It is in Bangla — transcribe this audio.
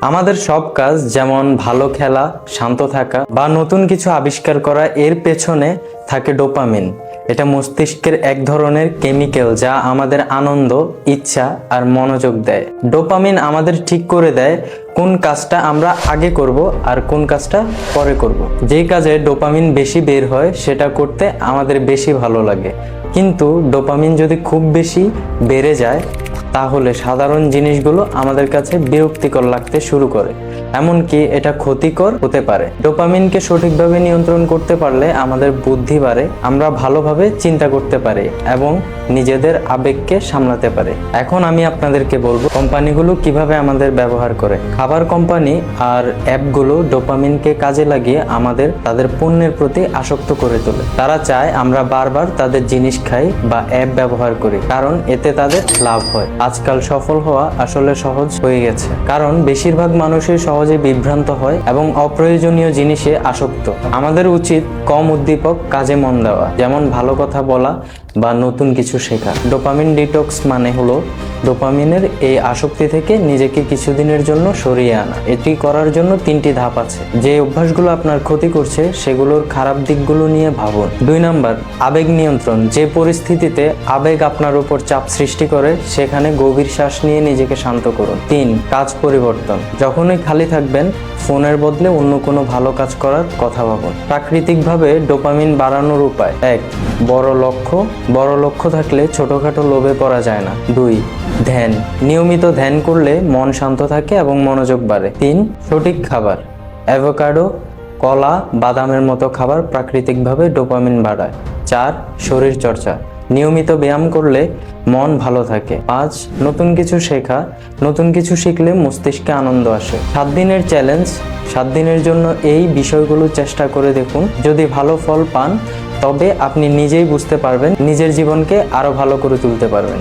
আমাদের সব কাজ যেমন ভালো খেলা, শান্ত থাকা বা নতুন কিছু আবিষ্কার করা, এর পেছনে থাকে ডোপামিন। এটা মস্তিষ্কের এক ধরনের কেমিক্যাল যা আমাদের আনন্দ, ইচ্ছা আর মনোযোগ দেয়। ডোপামিন আমাদের ঠিক করে দেয় কোন কাজটা আমরা আগে করব আর কোন কাজটা পরে করব। যেই কাজে ডোপামিন বেশি বের হয় সেটা করতে আমাদের বেশি ভালো লাগে। কিন্তু ডোপামিন যদি খুব বেশি বেড়ে যায় তাহলে সাধারণ জিনিসগুলো আমাদের কাছে বিরক্তিকর লাগতে শুরু করে, এমনকি এটা ক্ষতিকর হতে পারে। ডোপামিনকে সঠিকভাবে নিয়ন্ত্রণ করতে পারলে আমাদের বুদ্ধি বাড়ে, আমরা ভালোভাবে চিন্তা করতে পারি এবং নিজেদের আবেগকে সামলাতে পারি। এখন আমি আপনাদেরকে বলবো কোম্পানিগুলো কিভাবে আমাদের ব্যবহার করে। খাবার কোম্পানি আর অ্যাপগুলো ডোপামিনকে কাজে লাগিয়ে আমাদের তাদের পণ্যের প্রতি আসক্ত করে তোলে। তারা চায় আমরা বারবার তাদের জিনিস খাই বা অ্যাপ ব্যবহার করি, কারণ এতে তাদের লাভ হয়। আজকাল সফল হওয়া আসলে সহজ হয়ে গেছে, কারণ বেশিরভাগ মানুষই সহজে বিভ্রান্ত হয় এবং অপ্রয়োজনীয় জিনিসে আসক্ত। আমাদের উচিত কম উদ্দীপক কাজে মন দেওয়া, যেমন ভালো কথা বলা বা নতুন কিছু শেখা। ডোপামিন ডিটক্স মানে হলো ডোপামিনের এই আসক্তি থেকে নিজেকে কিছুদিনের জন্য সরিয়ে আনা। এটি করার জন্য 3টি ধাপ আছে। যে অভ্যাসগুলো আপনার ক্ষতি করছে সেগুলোর খারাপ দিকগুলো নিয়ে ভাবুন। 2 নাম্বার, আবেগ নিয়ন্ত্রণ। যে পরিস্থিতিতে আবেগ আপনার উপর চাপ সৃষ্টি করে সেখানে গভীর শ্বাস নিয়ে নিজেকে শান্ত করুন। 3, কাজ পরিবর্তন। যখনই খালি থাকবেন ফোনের বদলে অন্য কোনো ভালো কাজ করার কথা ভাবুন। প্রাকৃতিকভাবে ডোপামিন বাড়ানোর উপায়: 1, বড় লক্ষ্য থাকলে ছোটখাটো লোভে পড়া যায় না। 2, ধ্যান। নিয়মিত ধ্যান করলে মন শান্ত থাকে এবং মনোযোগ বাড়ে। 3, সঠিক খাবার। অ্যাভোকাডো, কলা, বাদামের মতো খাবার প্রাকৃতিকভাবে ডোপামিন বাড়ায়। 4, শরীর চর্চা। নিয়মিত ব্যায়াম করলে মন ভালো থাকে। 5, নতুন কিছু শেখা। নতুন কিছু শিখলে মস্তিষ্কে আনন্দ আসে। 7 দিনের চ্যালেঞ্জ। 7 দিনের জন্য এই বিষয়গুলো চেষ্টা করে দেখুন। যদি ভালো ফল পান তবে আপনি নিজেই বুঝতে পারবেন নিজের জীবনকে আরো ভালো করে তুলতে পারবেন।